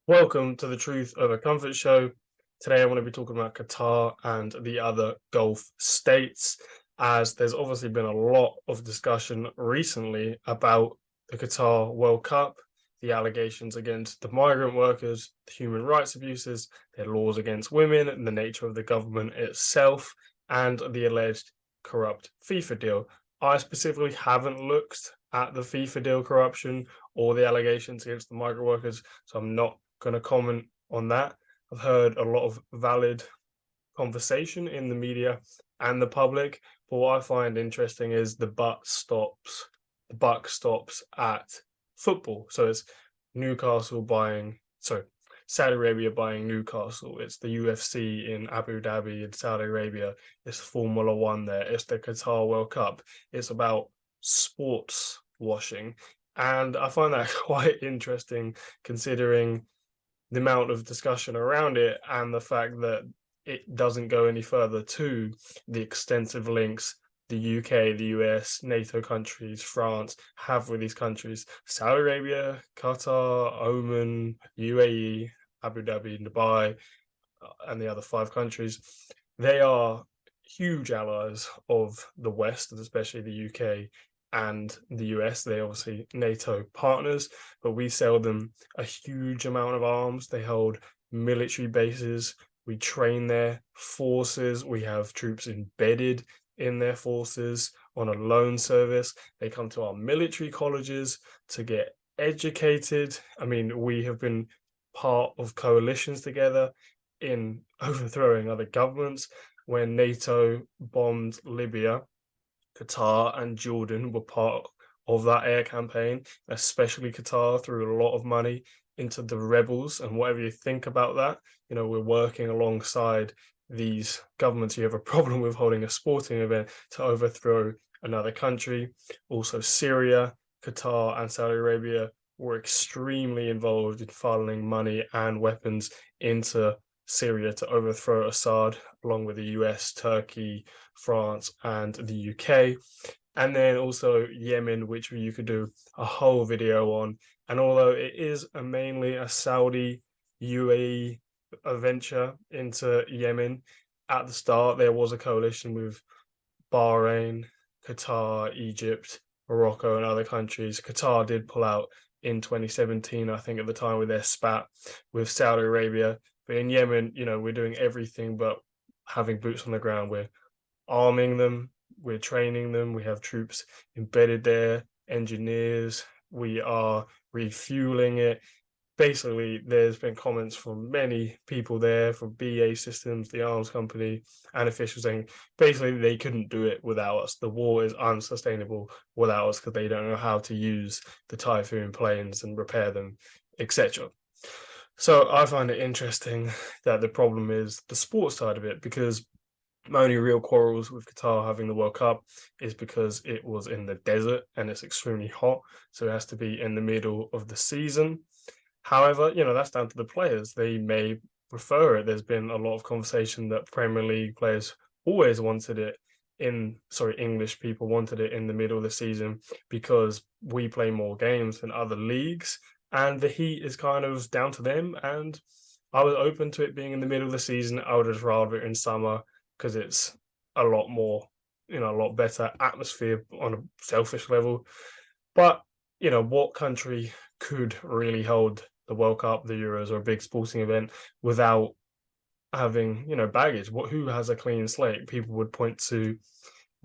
Welcome to the Truth Over Comfort show. Today, I want to be talking about Qatar and the other Gulf states, as there's obviously been a lot of discussion recently about the Qatar World Cup, the allegations against the migrant workers, the human rights abuses, their laws against women, and the nature of the government itself, and the alleged corrupt FIFA deal. I specifically haven't looked at the FIFA deal corruption or the allegations against the migrant workers, so I'm not going to comment on that. I've heard a lot of valid conversation in the media and the public, but what I find interesting is the buck stops at football. So it's Newcastle buying, sorry, Saudi Arabia buying Newcastle. It's the UFC in Abu Dhabi in Saudi Arabia. It's Formula One there. It's the Qatar World Cup. It's about sports washing. And I find that quite interesting considering the amount of discussion around it and the fact that it doesn't go any further to the extensive links the UK, the US, NATO countries, France have with these countries. Saudi Arabia, Qatar, Oman, UAE, Abu Dhabi, Dubai, and the other five countries, they are huge allies of the West, and especially the UK and the US. They obviously NATO partners, but we sell them a huge amount of arms. They hold military bases. We train their forces. We have troops embedded in their forces on a loan service. They come to our military colleges to get educated. I mean, we have been part of coalitions together in overthrowing other governments. When NATO bombed Libya, Qatar and Jordan were part of that air campaign, especially Qatar threw a lot of money into the rebels. And whatever you think about that, we're working alongside these governments. You have a problem with holding a sporting event to overthrow another country. Also, Syria, Qatar, and Saudi Arabia were extremely involved in funneling money and weapons into Syria to overthrow Assad, along with the US, Turkey, France, and the UK. And then also Yemen, which you could do a whole video on. And although it is mainly a Saudi UAE venture into Yemen, at the start there was a coalition with Bahrain, Qatar, Egypt, Morocco, and other countries. Qatar did pull out in 2017, I think, at the time with their spat with Saudi Arabia. But in Yemen, we're doing everything but having boots on the ground. We're arming them, we're training them, we have troops embedded there, engineers, we are refueling it. Basically, there's been comments from many people there, from BA Systems, the arms company, and officials saying basically they couldn't do it without us. The war is unsustainable without us because they don't know how to use the Typhoon planes and repair them, etc. So I find it interesting that the problem is the sports side of it, because my only real quarrels with Qatar having the World Cup is because it was in the desert and it's extremely hot, so it has to be in the middle of the season. However, that's down to the players. They may prefer it. There's been a lot of conversation that Premier League players always wanted it English people wanted it in the middle of the season because we play more games than other leagues and the heat is kind of down to them. And I was open to it being in the middle of the season. I would have rather it in summer because it's a lot more, a lot better atmosphere on a selfish level. But, what country could really hold the World Cup, the Euros, or a big sporting event without having, baggage? Who has a clean slate? People would point to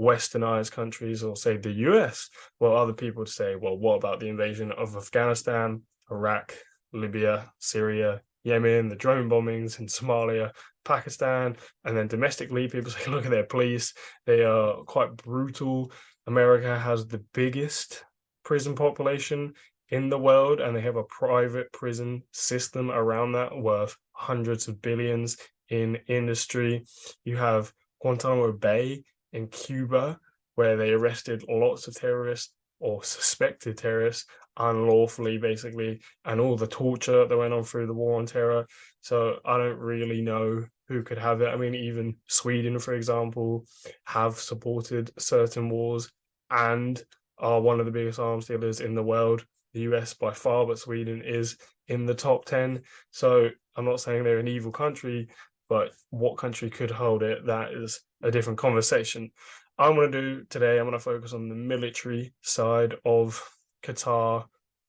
westernized countries or say the US, while other people would say, well, what about the invasion of Afghanistan, Iraq, Libya, Syria, Yemen, the drone bombings in Somalia, Pakistan, and then domestically, people say, look at their police, they are quite brutal. America has the biggest prison population in the world, and they have a private prison system around that worth hundreds of billions in industry. You have Guantanamo Bay in Cuba, where they arrested lots of terrorists or suspected terrorists unlawfully, basically, and all the torture that went on through the war on terror. So I don't really know who could have it. I mean, even Sweden, for example, have supported certain wars and are one of the biggest arms dealers in the world. The US by far, but Sweden is in the top 10. So I'm not saying they're an evil country, but what country could hold it? That is a different conversation. I'm going to do today, I'm going to focus on the military side of Qatar,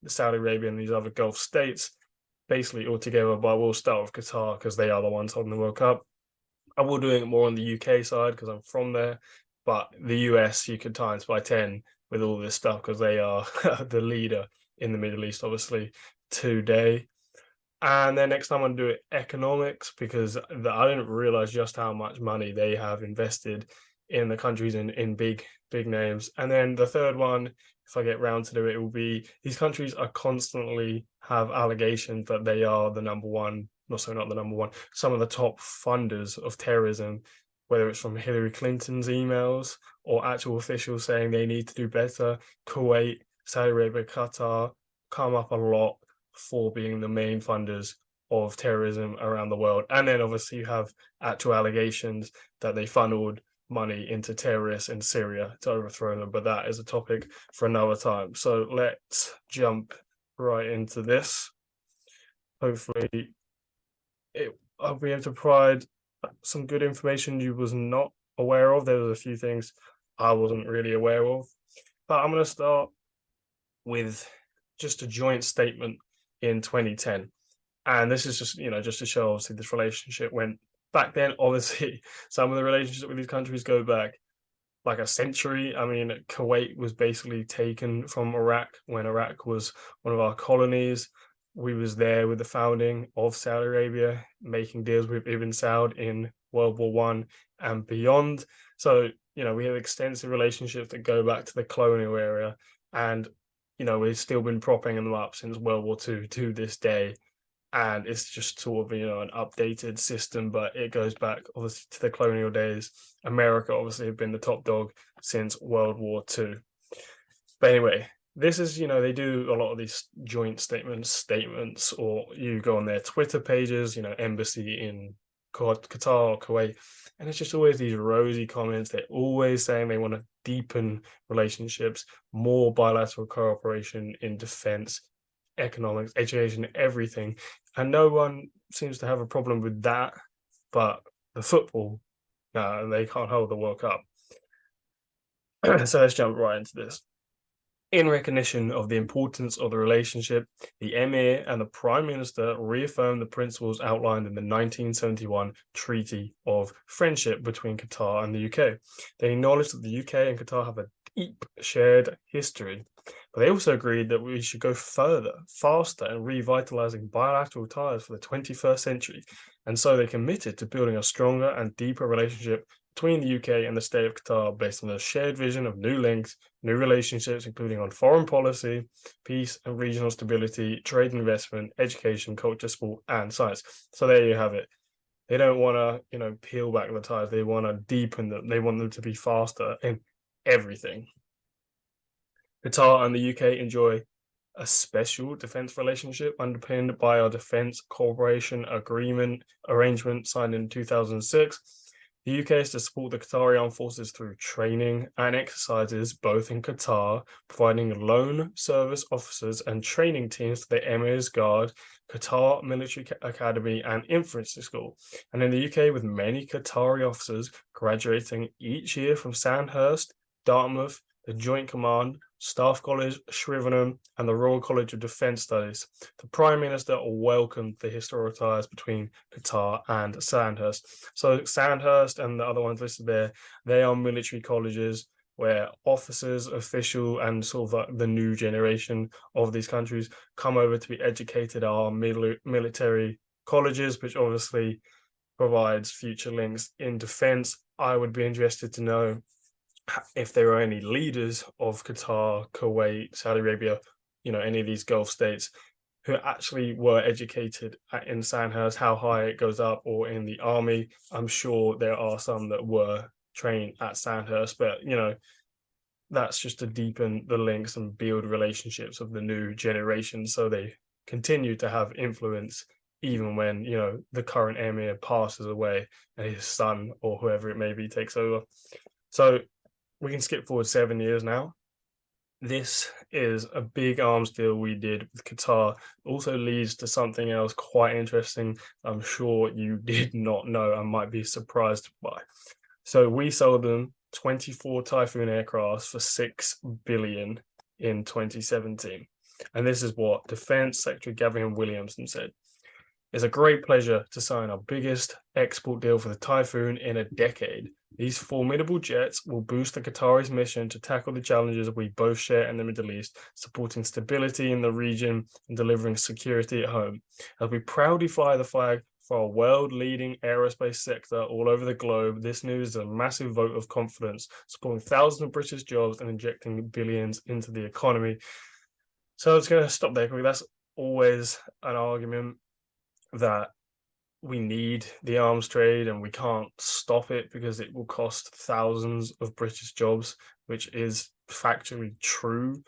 Saudi Arabia, and these other Gulf states, basically all together. But we'll start with Qatar because they are the ones holding the World Cup. I will do it more on the UK side because I'm from there, but the US you could times by 10 with all this stuff because they are the leader in the Middle East, obviously, today. And then next time I'm gonna do it economics because I didn't realize just how much money they have invested in the countries in big names. And then the third one, if I get round to do it, will be these countries are constantly have allegations that they are the number one, not the number one, some of the top funders of terrorism, whether it's from Hillary Clinton's emails or actual officials saying they need to do better. Kuwait, Saudi Arabia, Qatar come up a lot for being the main funders of terrorism around the world. And then obviously you have actual allegations that they funneled money into terrorists in Syria to overthrow them, but that is a topic for another time. So let's jump right into this. Hopefully I'll be able to provide some good information you was not aware of. There was a few things I wasn't really aware of, but I'm going to start with just a joint statement in 2010. And this is just, just to show obviously this relationship went back then. Obviously, some of the relationships with these countries go back like a century. I mean, Kuwait was basically taken from Iraq when Iraq was one of our colonies. We was there with the founding of Saudi Arabia, making deals with Ibn Saud in World War One and beyond. So, we have extensive relationships that go back to the colonial era. And we've still been propping them up since World War II to this day. And it's just sort of, an updated system, but it goes back obviously to the colonial days. America obviously have been the top dog since World War II. But anyway, this is, they do a lot of these joint statements, or you go on their Twitter pages, embassy in Qatar or Kuwait, and it's just always these rosy comments. They're always saying they want to deepen relationships, more bilateral cooperation in defense, economics, education, everything. And no one seems to have a problem with that. But the football, no, they can't hold the World Cup. So let's jump right into this. In recognition of the importance of the relationship, the Emir and the Prime Minister reaffirmed the principles outlined in the 1971 Treaty of Friendship between Qatar and the UK. They acknowledged that the UK and Qatar have a deep shared history, but they also agreed that we should go further, faster in revitalizing bilateral ties for the 21st century. And so they committed to building a stronger and deeper relationship between the UK and the state of Qatar based on a shared vision of new links, new relationships, including on foreign policy, peace and regional stability, trade and investment, education, culture, sport, and science. So there you have it. They don't want to, peel back the ties. They want to deepen them. They want them to be faster in everything. Qatar and the UK enjoy a special defense relationship underpinned by our defense cooperation arrangement signed in 2006. The UK is to support the Qatari armed forces through training and exercises, both in Qatar, providing loan service officers and training teams to the Emir's Guard, Qatar Military Academy and Infantry School, and in the UK with many Qatari officers graduating each year from Sandhurst, Dartmouth, the Joint Command, Staff College, Shrivenham, and the Royal College of Defence Studies. The Prime Minister welcomed the historic ties between Qatar and Sandhurst. So Sandhurst and the other ones listed there, they are military colleges where officers, official, and sort of the new generation of these countries come over to be educated at our military colleges, which obviously provides future links in defence. I would be interested to know if there are any leaders of Qatar, Kuwait, Saudi Arabia, any of these Gulf states who actually were educated in Sandhurst, how high it goes up, or in the army. I'm sure there are some that were trained at Sandhurst, but, that's just to deepen the links and build relationships of the new generation so they continue to have influence even when, the current emir passes away and his son or whoever it may be takes over. So we can skip forward 7 years now. This is a big arms deal we did with Qatar. Also leads to something else quite interesting I'm sure you did not know and might be surprised by. So we sold them 24 Typhoon aircrafts for 6 billion in 2017. And this is what Defense Secretary Gavin Williamson said. It's a great pleasure to sign our biggest export deal for the Typhoon in a decade. These formidable jets will boost the Qataris' mission to tackle the challenges we both share in the Middle East, supporting stability in the region and delivering security at home. As we proudly fly the flag for our world-leading aerospace sector all over the globe, this news is a massive vote of confidence, supporting thousands of British jobs and injecting billions into the economy. So I was going to stop there quickly. That's always an argument that we need the arms trade and we can't stop it because it will cost thousands of British jobs, which is factually true.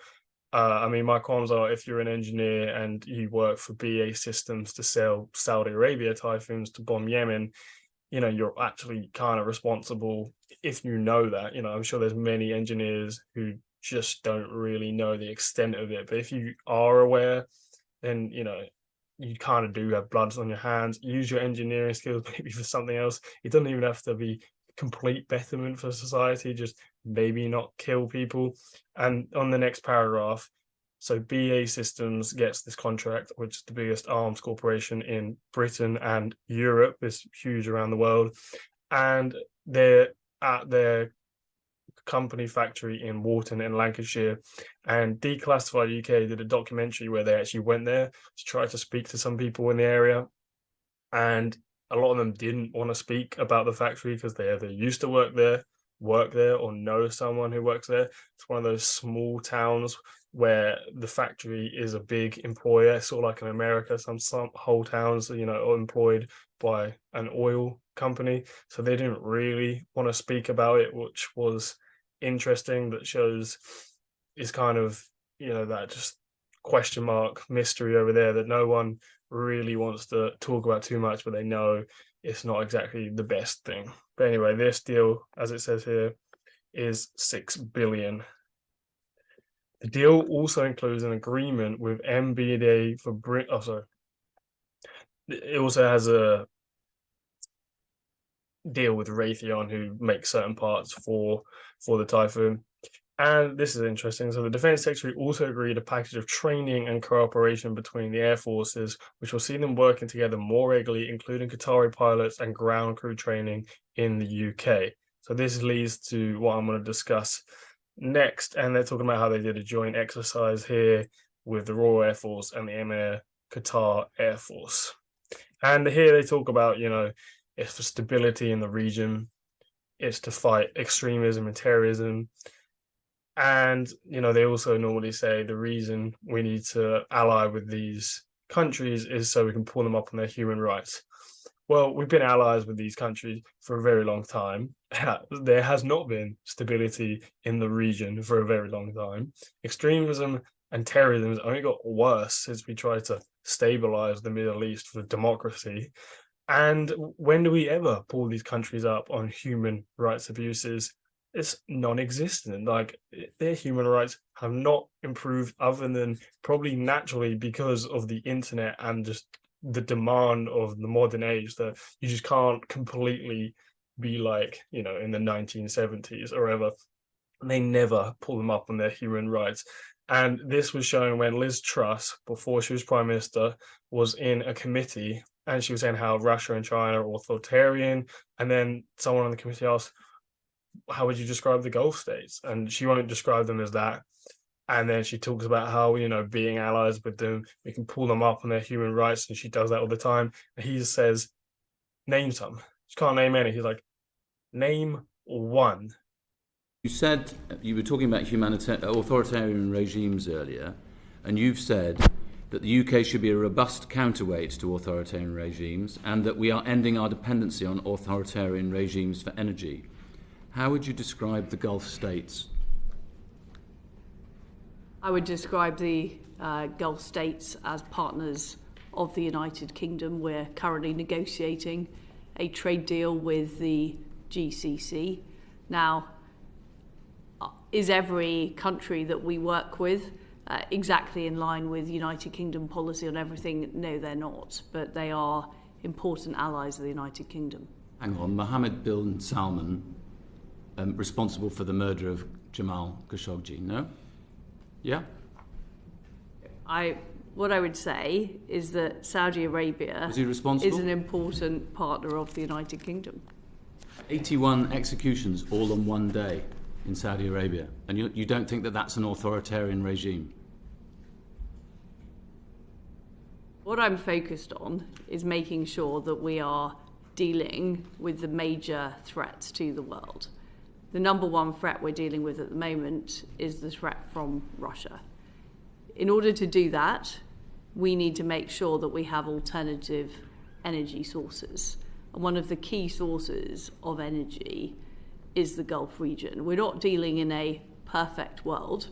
I mean, my qualms are if you're an engineer and you work for BA Systems to sell Saudi Arabia Typhoons to bomb Yemen, you're actually kind of responsible if you know that. I'm sure there's many engineers who just don't really know the extent of it. But if you are aware, then, you kind of do have blood on your hands. Use your engineering skills maybe for something else. It doesn't even have to be complete betterment for society, just maybe not kill people. And on the next paragraph, so BA Systems gets this contract, which is the biggest arms corporation in Britain and Europe. It's huge around the world. And they're at their company factory in Wharton in Lancashire, and Declassified UK did a documentary where they actually went there to try to speak to some people in the area, and a lot of them didn't want to speak about the factory because they either used to work there, or know someone who works there. It's one of those small towns where the factory is a big employer. It's sort of like in America, some whole towns, are employed by an oil company. So they didn't really want to speak about it, which was interesting. That shows is kind of, that just question mark mystery over there that no one really wants to talk about too much, but they know it's not exactly the best thing. But anyway, this deal, as it says here, is 6 billion. The deal also includes an agreement with MBDA for it also has a deal with Raytheon, who makes certain parts for the Typhoon. And this is interesting. So the Defense Secretary also agreed a package of training and cooperation between the air forces, which will see them working together more regularly, including Qatari pilots and ground crew training in the UK. So this leads to what I'm going to discuss next. And they're talking about how they did a joint exercise here with the Royal Air Force and the Emir Qatar Air Force. And here they talk about, it's for stability in the region. It's to fight extremism and terrorism. And, they also normally say the reason we need to ally with these countries is so we can pull them up on their human rights. Well, we've been allies with these countries for a very long time. There has not been stability in the region for a very long time. Extremism and terrorism has only got worse since we tried to stabilize the Middle East for democracy. And when do we ever pull these countries up on human rights abuses? It's non-existent. Like, their human rights have not improved other than probably naturally because of the internet and just the demand of the modern age, that you just can't completely be like, in the 1970s or ever. They never pull them up on their human rights. And this was shown when Liz Truss, before she was Prime Minister, was in a committee and she was saying how Russia and China are authoritarian. And then someone on the committee asked, how would you describe the Gulf states? And she won't describe them as that. And then she talks about how, being allies with them, we can pull them up on their human rights. And she does that all the time. And he just says, name some. She can't name any. He's like, name one. You said you were talking about authoritarian regimes earlier, and you've said that the UK should be a robust counterweight to authoritarian regimes and that we are ending our dependency on authoritarian regimes for energy. How would you describe the Gulf states? I would describe the Gulf states as partners of the United Kingdom. We're currently negotiating a trade deal with the GCC. Now, is every country that we work with exactly in line with United Kingdom policy on everything? No, they're not, but they are important allies of the United Kingdom. Hang on, Mohammed bin Salman, responsible for the murder of Jamal Khashoggi, no? Yeah? What I would say is that Saudi Arabia Was he responsible? is an important partner of the United Kingdom. 81 executions all on one day in Saudi Arabia, and you don't think that that's an authoritarian regime? What I'm focused on is making sure that we are dealing with the major threats to the world. The number one threat we're dealing with at the moment is the threat from Russia. In order to do that, we need to make sure that we have alternative energy sources. And one of the key sources of energy is the Gulf region. We're not dealing in a perfect world.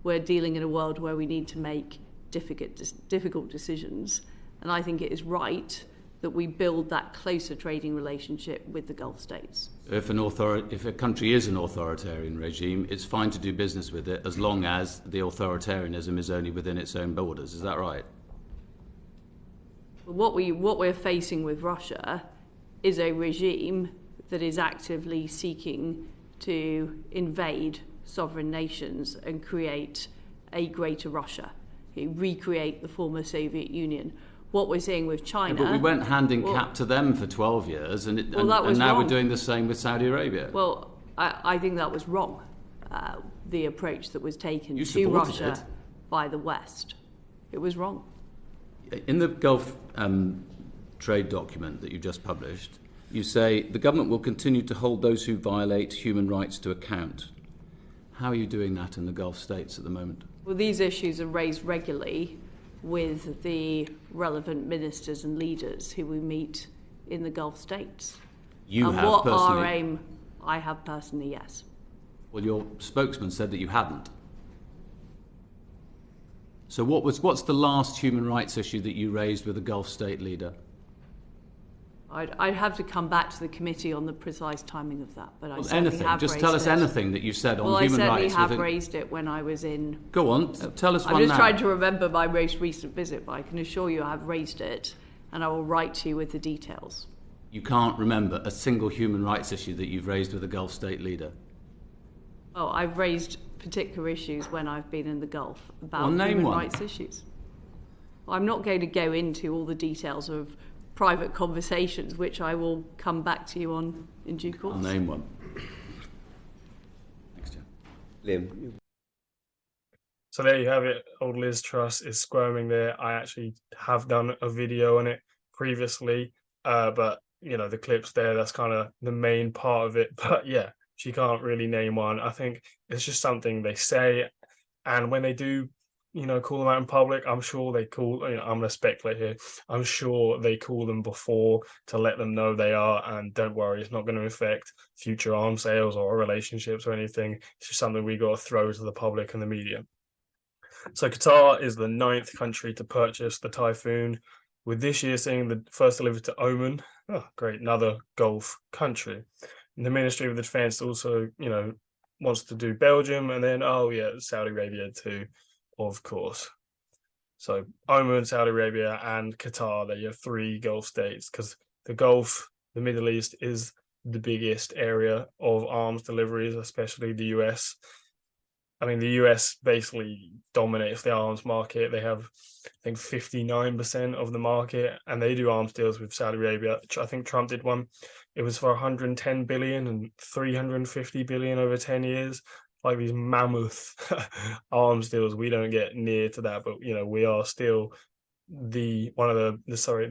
We're dealing in a world where we need to make difficult decisions. And I think it is right that we build that closer trading relationship with the Gulf states. If a country is an authoritarian regime, it's fine to do business with it as long as the authoritarianism is only within its own borders. Is that right? What we're facing with Russia is a regime that is actively seeking to invade sovereign nations and create a greater Russia, recreate the former Soviet Union. What we're seeing with China... Yeah, but we went hand in cap to them for 12 years, and now wrong. We're doing the same with Saudi Arabia. Well, I think that was wrong, the approach that was taken to Russia by the West. It was wrong. In the Gulf trade document that you just published, you say the government will continue to hold those who violate human rights to account. How are you doing that in the Gulf states at the moment? Well, these issues are raised regularly with the relevant ministers and leaders who we meet in the Gulf states. I have personally, yes. Well, your spokesman said that you hadn't. So what's the last human rights issue that you raised with a Gulf state leader? I'd have to come back to the committee on the precise timing of that, but I certainly anything. have Just raised tell us it. anything that you said on well, human rights. Well, I certainly have raised it when I was in... Go on, tell us one now. I'm just trying to remember my most recent visit, but I can assure you I have raised it, and I will write to you with the details. You can't remember a single human rights issue that you've raised with a Gulf state leader? Oh, I've raised particular issues when I've been in the Gulf about human rights issues. Well, I'm not going to go into all the details of private conversations, which I will come back to you on in due course. I'll name one. Thanks, Jim. Liam. So there you have it. Old Liz Truss is squirming there. I actually have done a video on it previously, but the clips there, that's kind of the main part of it. But yeah, she can't really name one. I think it's just something they say, and when they do call them out in public, I'm sure they call, I'm going to speculate here, I'm sure they call them before to let them know they are, and don't worry, it's not going to affect future arms sales or relationships or anything. It's just something we got to throw to the public and the media. So Qatar is the 9th country to purchase the Typhoon, with this year seeing the first delivered to Oman. Oh, great, another Gulf country. And the Ministry of Defense also, wants to do Belgium, and then, Saudi Arabia too. Of course. So Oman, Saudi Arabia, and Qatar, they're your 3 Gulf states, because the Gulf, the Middle East, is the biggest area of arms deliveries, especially the US. I mean, the US basically dominates the arms market. They have, I think, 59% of the market, and they do arms deals with Saudi Arabia. I think Trump did one. It was for 110 billion and 350 billion over 10 years. Like these mammoth arms deals, we don't get near to that, but we are still the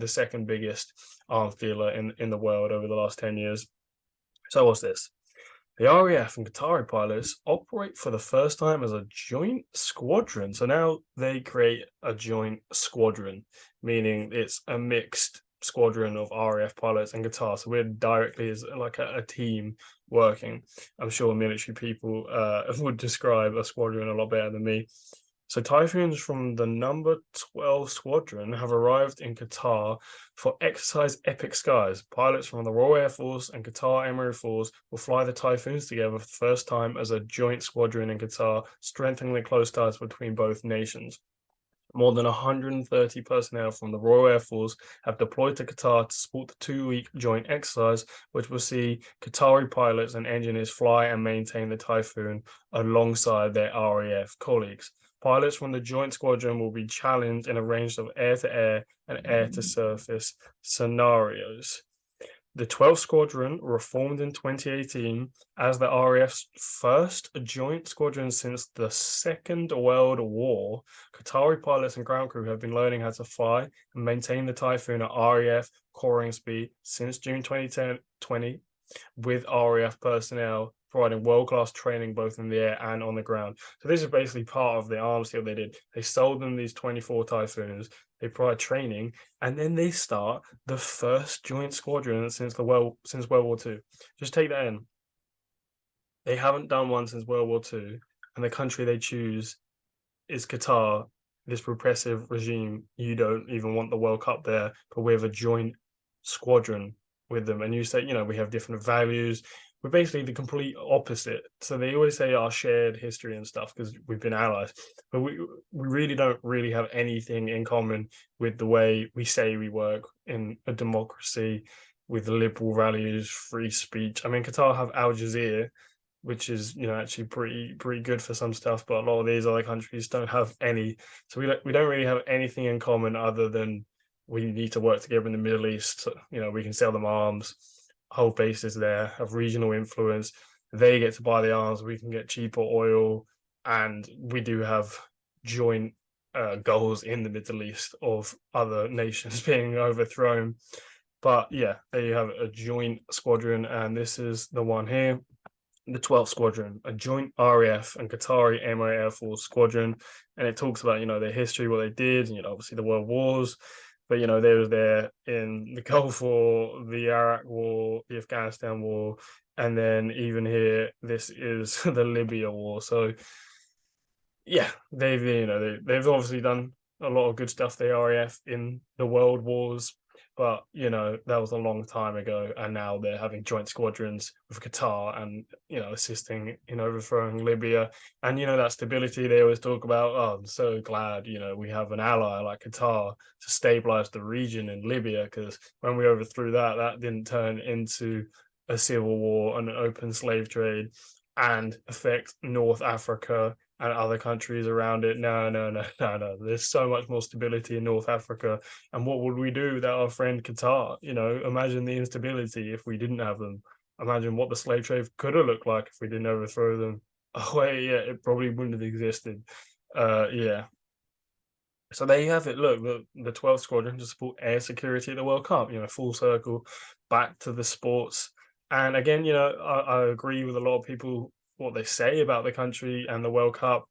second biggest arms dealer in the world over the last 10 years. So what's this? The RAF and Qatari pilots operate for the first time as a joint squadron. So now they create a joint squadron, meaning it's a mixed squadron of RAF pilots and Qatar. So we're directly as like a team working. I'm sure military people would describe a squadron a lot better than me. So Typhoons from the number 12 squadron have arrived in Qatar for exercise Epic Skies. Pilots from the Royal Air Force and Qatar Emiri Force will fly the Typhoons together for the first time as a joint squadron in Qatar, strengthening the close ties between both nations. More than 130 personnel from the Royal Air Force have deployed to Qatar to support the 2-week joint exercise, which will see Qatari pilots and engineers fly and maintain the Typhoon alongside their RAF colleagues. Pilots from the joint squadron will be challenged in a range of air-to-air and air-to-surface scenarios. The 12th Squadron, reformed in 2018 as the RAF's first joint squadron since the Second World War, Qatari pilots and ground crew have been learning how to fly and maintain the Typhoon at RAF coring speed since June 2020, with RAF personnel providing world-class training both in the air and on the ground. So this is basically part of the arms deal they did. They sold them these 24 Typhoons, they provide training, and then they start the first joint squadron since World War II. Just take that in. They haven't done one since World War II, and the country they choose is Qatar, this repressive regime. You don't even want the World Cup there, but we have a joint squadron with them. And you say, we have different values. We're basically the complete opposite. So they always say our shared history and stuff because we've been allies, but we really don't really have anything in common with the way we say we work in a democracy with liberal values, free speech. I mean, Qatar have Al Jazeera, which is actually pretty good for some stuff, but a lot of these other countries don't have any. So we don't really have anything in common other than we need to work together in the Middle East. We can sell them arms, hold bases there, have regional influence. They get to buy the arms, we can get cheaper oil, and we do have joint goals in the Middle East of other nations being overthrown. But yeah, there you have a joint squadron, and this is the one here, the 12th Squadron, a joint RAF and Qatari Emiri Air Force squadron. And it talks about, their history, what they did, obviously the world wars. But, they were there in the Gulf War, the Iraq War, the Afghanistan War, and then even here, this is the Libya War. So, yeah, they've obviously done a lot of good stuff, the RAF, in the world wars. But, that was a long time ago. And now they're having joint squadrons with Qatar and, assisting in overthrowing Libya. And, that stability they always talk about. Oh, I'm so glad, we have an ally like Qatar to stabilize the region in Libya. Because when we overthrew that didn't turn into a civil war and an open slave trade and affect North Africa and other countries around it. No. There's so much more stability in North Africa. And what would we do without our friend Qatar? Imagine the instability if we didn't have them. Imagine what the slave trade could have looked like if we didn't overthrow them. Oh, wait, yeah, it probably wouldn't have existed. Yeah. So there you have it. Look, the 12th Squadron to support air security at the World Cup, full circle back to the sports. And again, I agree with a lot of people what they say about the country and the World Cup.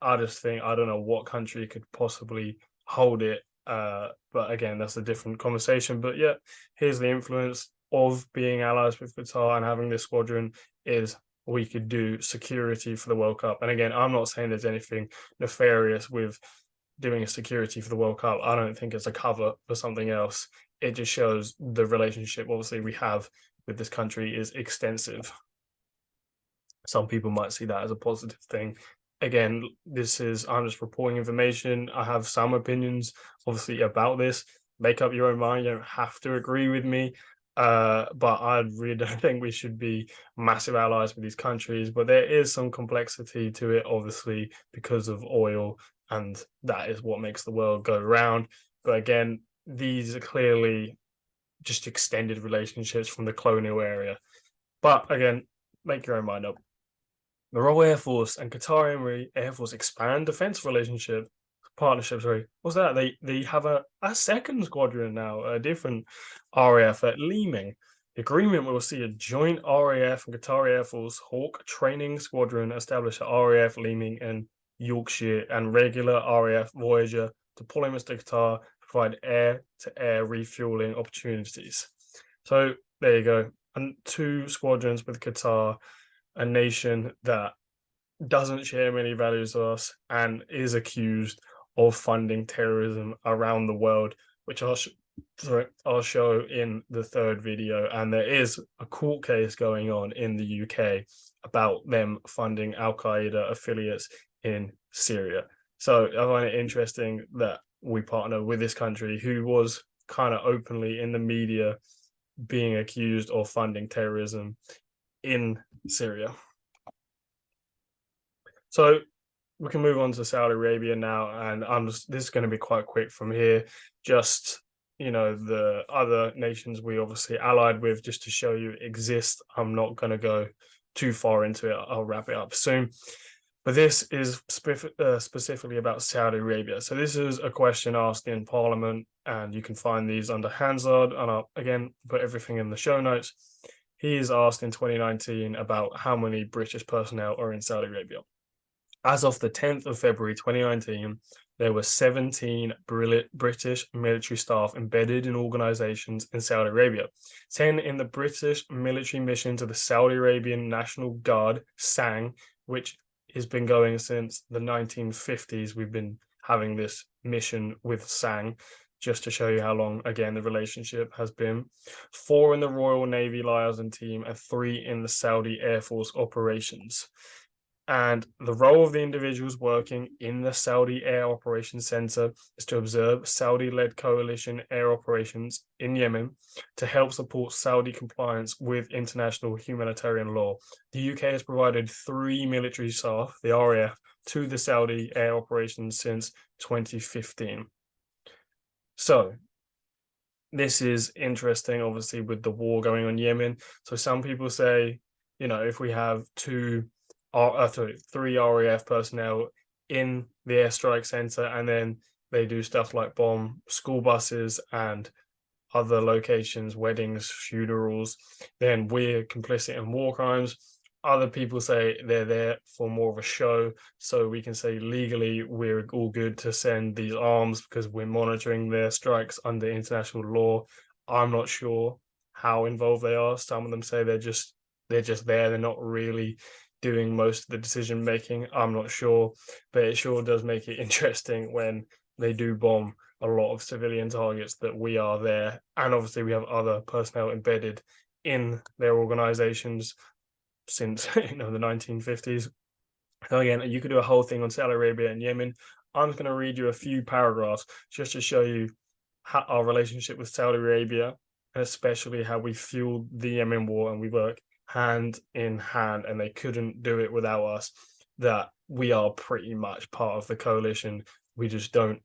I just think I don't know what country could possibly hold it. But again, that's a different conversation. But yeah, here's the influence of being allies with Qatar and having this squadron is we could do security for the World Cup. And again, I'm not saying there's anything nefarious with doing a security for the World Cup. I don't think it's a cover for something else. It just shows the relationship obviously we have with this country is extensive. Some people might see that as a positive thing. Again, I'm just reporting information. I have some opinions, obviously, about this. Make up your own mind. You don't have to agree with me. But I really don't think we should be massive allies with these countries. But there is some complexity to it, obviously, because of oil. And that is what makes the world go round. But again, these are clearly just extended relationships from the colonial area. But again, make your own mind up. The Royal Air Force and Qatar Emiri Air Force expand defense partnership. Sorry, what's that? They have a second squadron now, a different RAF at Leeming. The agreement will see a joint RAF and Qatar Air Force Hawk training squadron established at RAF Leeming and Yorkshire, and regular RAF Voyager deployments to Qatar provide air-to-air refueling opportunities. So there you go. And 2 squadrons with Qatar, a nation that doesn't share many values with us, and is accused of funding terrorism around the world, which I'll show in the third video. And there is a court case going on in the UK about them funding Al-Qaeda affiliates in Syria. So I find it interesting that we partner with this country who was kind of openly in the media being accused of funding terrorism in Syria. So we can move on to Saudi Arabia now, and this is going to be quite quick from here. Just, the other nations we obviously allied with, just to show you exist. I'm not going to go too far into it. I'll wrap it up soon. But this is specifically about Saudi Arabia. So this is a question asked in Parliament, and you can find these under Hansard, and I'll again put everything in the show notes. He is asked in 2019 about how many British personnel are in Saudi Arabia. As of the 10th of February 2019, there were 17 British military staff embedded in organizations in Saudi Arabia, 10 in the British military mission to the Saudi Arabian National Guard, SANG, which has been going since the 1950s. We've been having this mission with SANG, just to show you how long, again, the relationship has been. 4 in the Royal Navy liaison team and 3 in the Saudi Air Force operations. And the role of the individuals working in the Saudi Air Operations Center is to observe Saudi-led coalition air operations in Yemen to help support Saudi compliance with international humanitarian law. The UK has provided 3 military staff, the RAF, to the Saudi Air Operations since 2015. So this is interesting, obviously, with the war going on in Yemen. So some people say, if we have 3 RAF personnel in the airstrike center, and then they do stuff like bomb school buses and other locations, weddings, funerals, then we're complicit in war crimes. Other people say they're there for more of a show, so we can say legally we're all good to send these arms because we're monitoring their strikes under international law. I'm not sure how involved they are. Some of them say they're just there. They're not really doing most of the decision making. I'm not sure, but it sure does make it interesting when they do bomb a lot of civilian targets that we are there. And obviously we have other personnel embedded in their organizations since the 1950s. So again, you could do a whole thing on Saudi Arabia and Yemen. I'm just going to read you a few paragraphs just to show you how our relationship with Saudi Arabia, and especially how we fueled the Yemen war, and we work hand in hand, and they couldn't do it without us. That we are pretty much part of the coalition. We just don't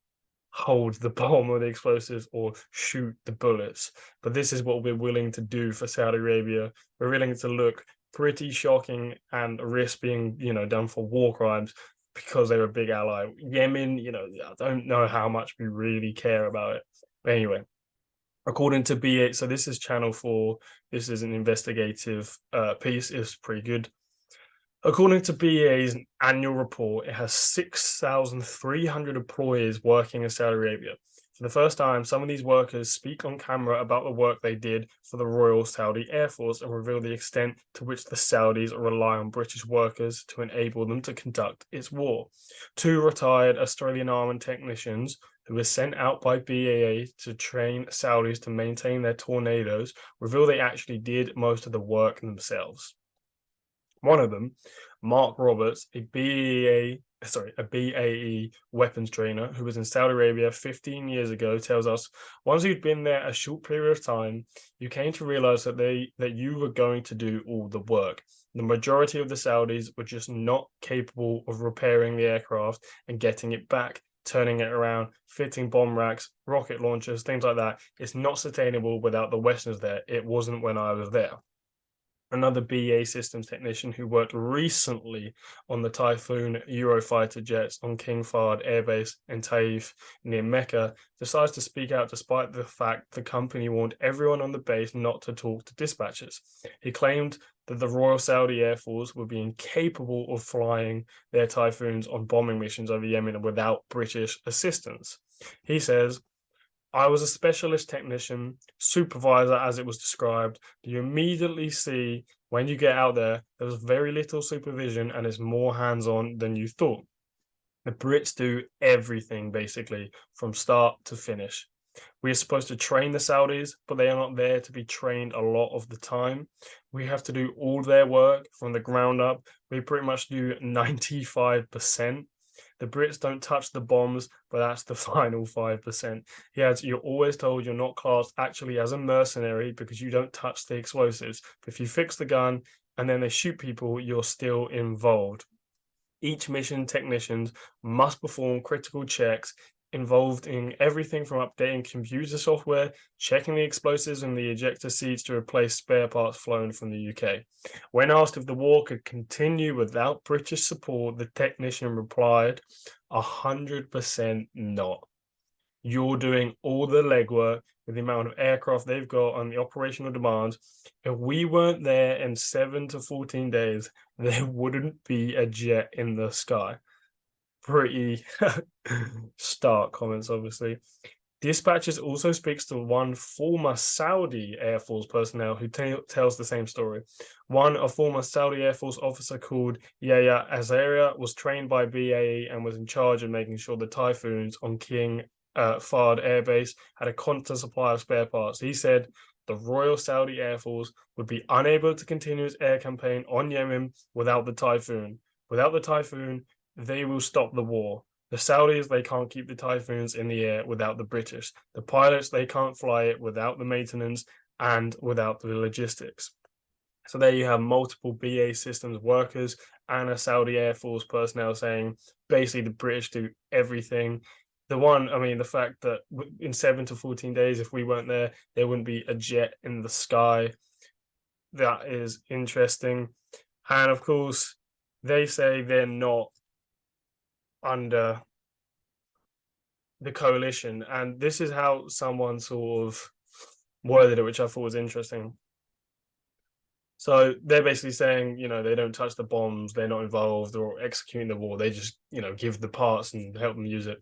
hold the bomb or the explosives or shoot the bullets. But this is what we're willing to do for Saudi Arabia. We're willing to look pretty shocking and risk being, done for war crimes because they're a big ally. Yemen, I don't know how much we really care about it. But anyway, according to BA, so this is Channel 4. This is an investigative piece. It's pretty good. According to BA's annual report, it has 6,300 employees working in Saudi Arabia. For the first time, some of these workers speak on camera about the work they did for the Royal Saudi Air Force and reveal the extent to which the Saudis rely on British workers to enable them to conduct its war. 2 retired Australian Army technicians who were sent out by BAA to train Saudis to maintain their tornadoes reveal they actually did most of the work themselves. One of them, Mark Roberts, a BAE weapons trainer who was in Saudi Arabia 15 years ago, tells us, once you'd been there a short period of time, you came to realize that you were going to do all the work. The majority of the Saudis were just not capable of repairing the aircraft and getting it back, turning it around, fitting bomb racks, rocket launchers, things like that. It's not sustainable without the Westerners there. It wasn't when I was there. Another BA systems technician who worked recently on the Typhoon Eurofighter jets on King Fahd Air Base in Taif near Mecca decides to speak out despite the fact the company warned everyone on the base not to talk to dispatchers. He claimed that the Royal Saudi Air Force would be incapable of flying their Typhoons on bombing missions over Yemen without British assistance. He says, I was a specialist technician, supervisor as it was described. You immediately see when you get out there, there was very little supervision and it's more hands-on than you thought. The Brits do everything basically from start to finish. We are supposed to train the Saudis, but they are not there to be trained a lot of the time. We have to do all their work from the ground up. We pretty much do 95%. The Brits don't touch the bombs, but that's the final 5%. You're always told you're not classed actually as a mercenary because you don't touch the explosives. But if you fix the gun and then they shoot people, you're still involved. Each mission technicians must perform critical checks involved in everything from updating computer software, checking the explosives in the ejector seats to replace spare parts flown from the UK. When asked if the war could continue without British support, the technician replied, 100% not. You're doing all the legwork with the amount of aircraft they've got and the operational demands. If we weren't there in 7 to 14 days, there wouldn't be a jet in the sky. Pretty stark comments, obviously. Dispatches also speaks to one former Saudi Air Force personnel who tells the same story. A former Saudi Air Force officer called Yahya Azaria was trained by BAE and was in charge of making sure the Typhoons on King Fahd Air Base had a constant supply of spare parts. He said the Royal Saudi Air Force would be unable to continue its air campaign on Yemen without the Typhoon. Without the Typhoon, they will stop the war. The Saudis, they can't keep the Typhoons in the air without the British. The pilots, they can't fly it without the maintenance and without the logistics. So there you have multiple BA Systems workers and a Saudi Air Force personnel saying basically the British do everything. The fact that in 7 to 14 days, if we weren't there, there wouldn't be a jet in the sky. That is interesting. And of course, they say they're not under the coalition, and this is how someone sort of worded it, which I thought was interesting. So they're basically saying, they don't touch the bombs, they're not involved or executing the war, they just, give the parts and help them use it.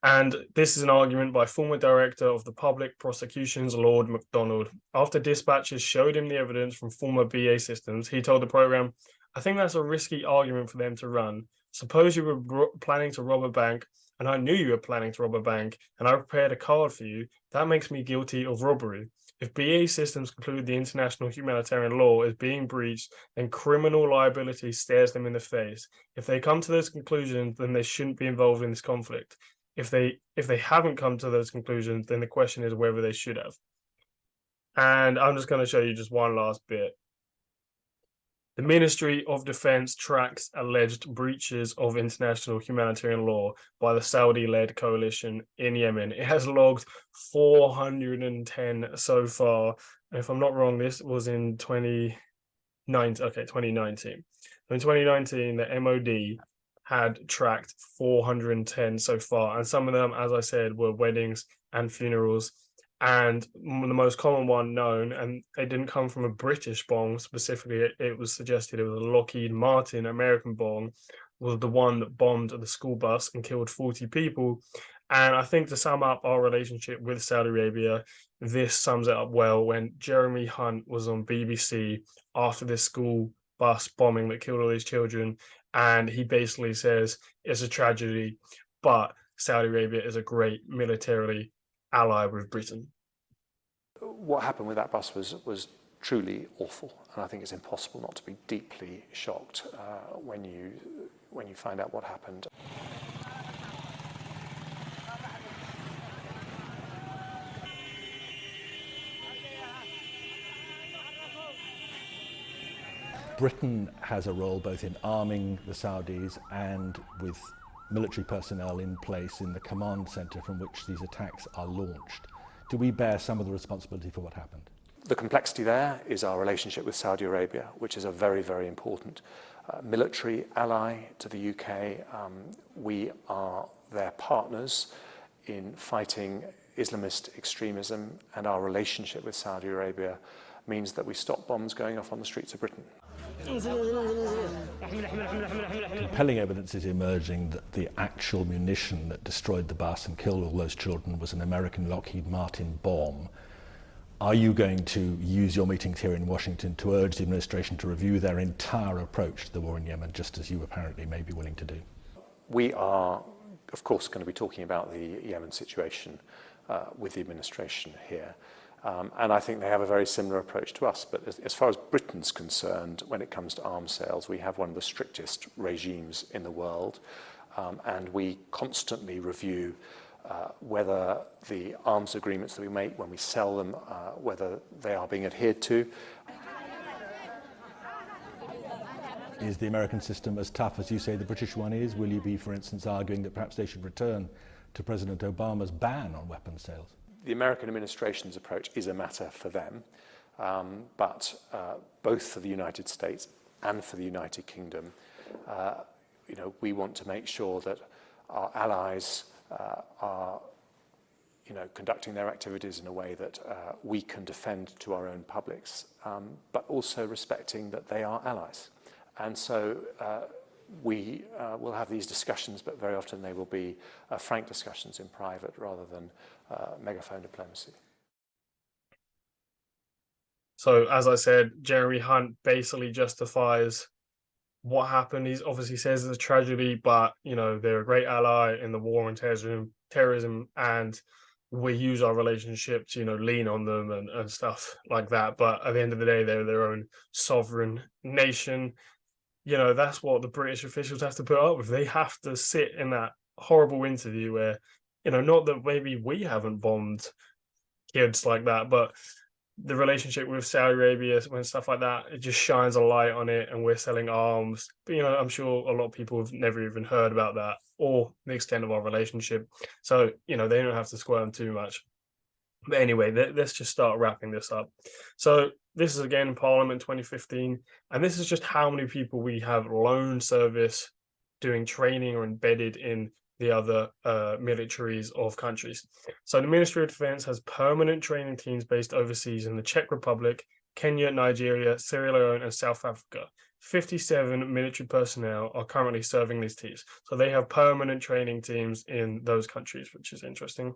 And this is an argument by former director of the Public Prosecutions, Lord MacDonald. After dispatchers showed him the evidence from former BA Systems, he told the program, I think that's a risky argument for them to run. Suppose you were planning to rob a bank, and I knew you were planning to rob a bank, and I prepared a card for you. That makes me guilty of robbery. If BA Systems conclude the international humanitarian law is being breached, then criminal liability stares them in the face. If they come to those conclusions, then they shouldn't be involved in this conflict. If they haven't come to those conclusions, then the question is whether they should have. And I'm just going to show you just one last bit. The Ministry of Defense tracks alleged breaches of international humanitarian law by the Saudi-led coalition in Yemen. It has logged 410 so far. And if I'm not wrong, this was in 2019. Okay, 2019. In 2019, the MOD had tracked 410 so far. And some of them, as I said, were weddings and funerals. And the most common one known, and it didn't come from a British bomb specifically, it was suggested it was a Lockheed Martin American bomb, was the one that bombed the school bus and killed 40 people. And I think to sum up our relationship with Saudi Arabia, this sums it up well when Jeremy Hunt was on BBC after this school bus bombing that killed all these children. And he basically says it's a tragedy, but Saudi Arabia is a great militarily ally with Britain. What happened with that bus was truly awful, and I think it's impossible not to be deeply shocked when you find out what happened. Britain has a role both in arming the Saudis and with military personnel in place in the command centre from which these attacks are launched. Do we bear some of the responsibility for what happened? The complexity there is our relationship with Saudi Arabia, which is a very, very important military ally to the UK. We are their partners in fighting Islamist extremism, and our relationship with Saudi Arabia means that we stop bombs going off on the streets of Britain. Compelling evidence is emerging that the actual munition that destroyed the bus and killed all those children was an American Lockheed Martin bomb. Are you going to use your meetings here in Washington to urge the administration to review their entire approach to the war in Yemen, just as you apparently may be willing to do? We are, of course, going to be talking about the Yemen situation with the administration here. And I think they have a very similar approach to us. But as far as Britain's concerned, when it comes to arms sales, we have one of the strictest regimes in the world. And we constantly review whether the arms agreements that we make when we sell them, whether they are being adhered to. Is the American system as tough as you say the British one is? Will you be, for instance, arguing that perhaps they should return to President Obama's ban on weapons sales? The American administration's approach is a matter for them, but both for the United States and for the United Kingdom, we want to make sure that our allies are, conducting their activities in a way that we can defend to our own publics, but also respecting that they are allies. And so we will have these discussions, but very often they will be frank discussions in private rather than megaphone diplomacy. So, as I said, Jeremy Hunt basically justifies what happened. He obviously says it's a tragedy, but, they're a great ally in the war on terrorism, and we use our relationship to, lean on them and stuff like that. But at the end of the day, they're their own sovereign nation. That's what the British officials have to put up with. They have to sit in that horrible interview where, not that maybe we haven't bombed kids like that, but the relationship with Saudi Arabia, when stuff like that, it just shines a light on it, and we're selling arms. But, I'm sure a lot of people have never even heard about that or the extent of our relationship. So, they don't have to squirm too much. But anyway, let's just start wrapping this up. So this is again Parliament 2015, and this is just how many people we have loan service doing training or embedded in the other militaries of countries. So the Ministry of Defense has permanent training teams based overseas in the Czech Republic, Kenya, Nigeria, Sierra Leone, and South Africa. 57 military personnel are currently serving these teams. So they have permanent training teams in those countries, which is interesting.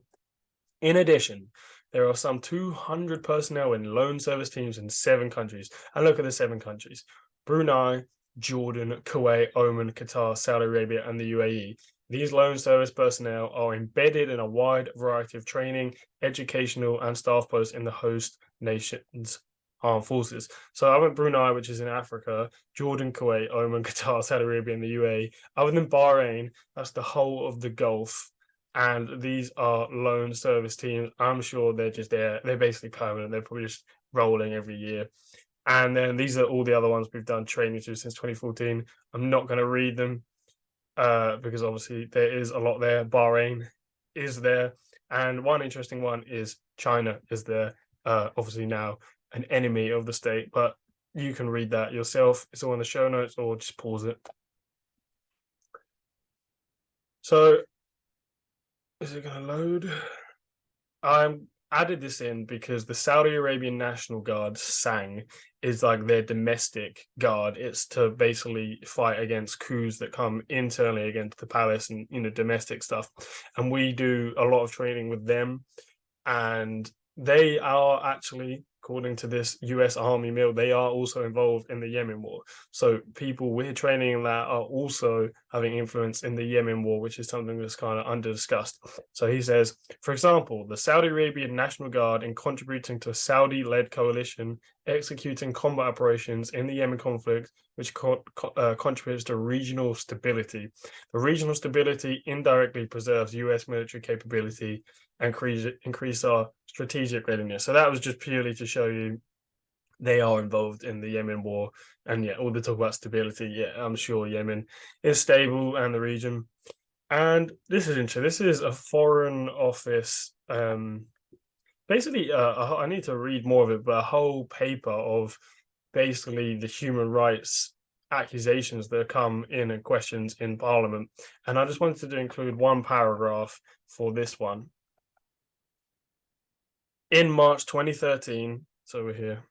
In addition, there are some 200 personnel in loan service teams in 7 countries. And look at the 7 countries: Brunei, Jordan, Kuwait, Oman, Qatar, Saudi Arabia, and the UAE. These loan service personnel are embedded in a wide variety of training, educational, and staff posts in the host nation's armed forces. So I went Brunei, which is in Africa, Jordan, Kuwait, Oman, Qatar, Saudi Arabia, and the UAE. Other than Bahrain, that's the whole of the Gulf. And these are loan service teams. I'm sure they're just there. They're basically permanent. They're probably just rolling every year. And then these are all the other ones we've done training to since 2014. I'm not going to read them because obviously there is a lot there. Bahrain is there. And one interesting one is China is there. Obviously now an enemy of the state, but you can read that yourself. It's all in the show notes, or just pause it. So, is it going to load? I added this in because the Saudi Arabian National Guard, SANG, is like their domestic guard. It's to basically fight against coups that come internally against the palace and, domestic stuff. And we do a lot of training with them. And they are actually, according to this US Army mill, they are also involved in the Yemen war. So people we're training in that are also having influence in the Yemen war, which is something that's kind of under-discussed. So he says, for example, the Saudi Arabian National Guard, in contributing to a Saudi-led coalition executing combat operations in the Yemen conflict, which contributes to regional stability. The regional stability indirectly preserves US military capability and increase our strategic readiness. So that was just purely to show you they are involved in the Yemen war. And yeah, all the talk about stability, yeah, I'm sure Yemen is stable and the region. And this is interesting. This is a Foreign Office, basically, I need to read more of it, but a whole paper of basically the human rights accusations that come in and questions in Parliament. And I just wanted to include one paragraph for this one. In March 2013, so we're here,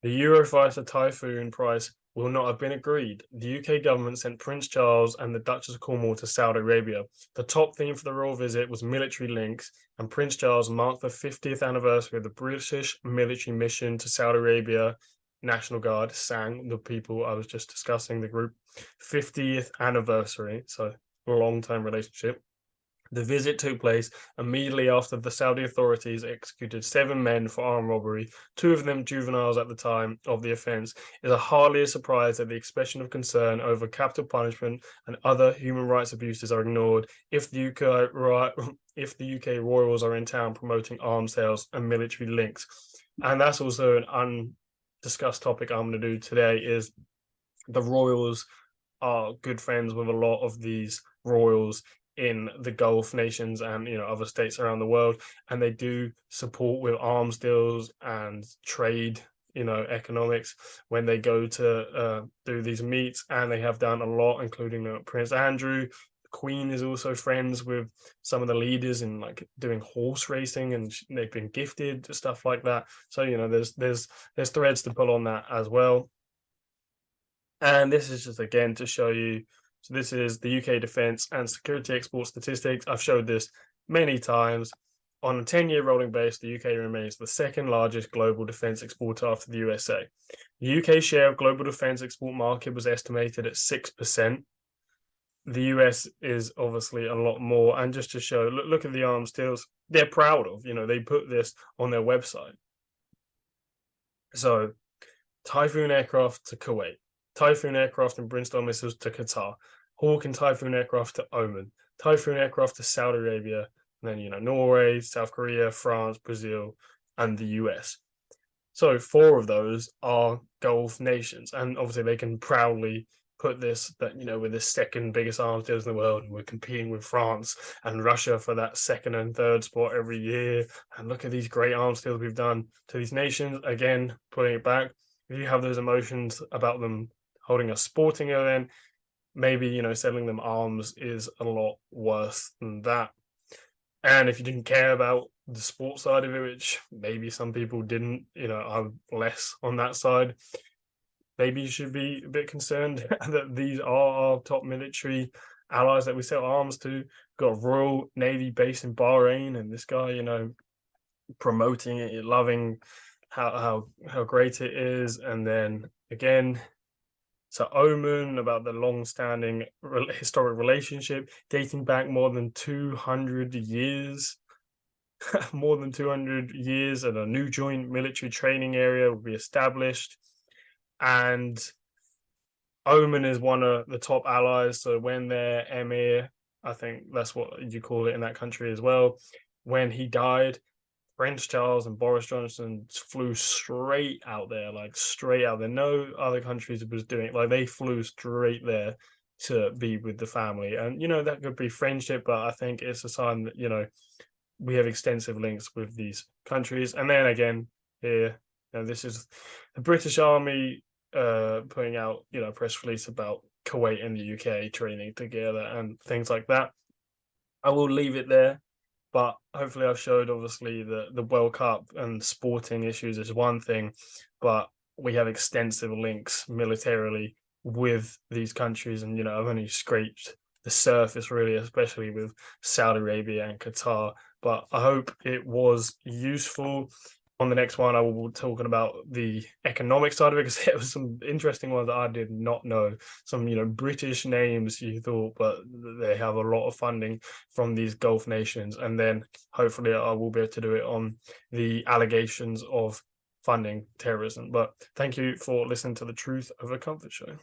The Eurofighter Typhoon price will not have been agreed. The UK government sent Prince Charles and the Duchess of Cornwall to Saudi Arabia. The top theme for the royal visit was military links, and Prince Charles marked the 50th anniversary of the British military mission to Saudi Arabia. National Guard sang the people I was just discussing, the group. 50th anniversary, so long-term relationship. The visit took place immediately after the Saudi authorities executed 7 men for armed robbery, 2 of them juveniles at the time of the offence. It is hardly a surprise that the expression of concern over capital punishment and other human rights abuses are ignored if the UK royals are in town promoting arms sales and military links. And that's also an undiscussed topic I'm going to do today, is the royals are good friends with a lot of these royals in the Gulf nations and other states around the world, and they do support with arms deals and trade, economics when they go to do these meets, and they have done a lot, including Prince Andrew. The Queen is also friends with some of the leaders in like doing horse racing, and they've been gifted stuff like that. So there's threads to pull on that as well. And this is just again to show you. So this is the UK defence and security export statistics. I've showed this many times. On a 10-year rolling base, the UK remains the second largest global defence exporter after the USA. The UK share of global defence export market was estimated at 6%. The US is obviously a lot more. And just to show, look at the arms deals they're proud of. They put this on their website. So Typhoon aircraft to Kuwait. Typhoon aircraft and Brimstone missiles to Qatar, Hawk and Typhoon aircraft to Oman, Typhoon aircraft to Saudi Arabia, and then Norway, South Korea, France, Brazil, and the US. So 4 of those are Gulf nations, and obviously they can proudly put this that we're the second biggest arms dealers in the world, and we're competing with France and Russia for that 2nd and 3rd spot every year. And look at these great arms deals we've done to these nations. Again, putting it back, if you have those emotions about them holding a sporting event, maybe selling them arms is a lot worse than that. And if you didn't care about the sports side of it, which maybe some people didn't, I'm less on that side, maybe you should be a bit concerned that these are our top military allies that we sell arms to. We've got a Royal Navy base in Bahrain, and this guy promoting it, loving how great it is. And then again, so Oman, about the long-standing historic relationship dating back more than 200 years. More than 200 years, and a new joint military training area will be established. And Oman is one of the top allies. So when their emir, I think that's what you call it in that country as well, when he died, Prince Charles and Boris Johnson flew straight out there, like straight out there. No other countries was doing it. Like they flew straight there to be with the family. And, that could be friendship, but I think it's a sign that, we have extensive links with these countries. And then again, here, this is the British Army putting out, a press release about Kuwait and the UK training together and things like that. I will leave it there. But hopefully I've showed, obviously, the World Cup and sporting issues is one thing, but we have extensive links militarily with these countries. And, I've only scraped the surface, really, especially with Saudi Arabia and Qatar. But I hope it was useful. On the next one, I will be talking about the economic side of it, because there was some interesting ones that I did not know. Some, British names you thought, but they have a lot of funding from these Gulf nations. And then hopefully I will be able to do it on the allegations of funding terrorism. But thank you for listening to the Truth Over Comfort show.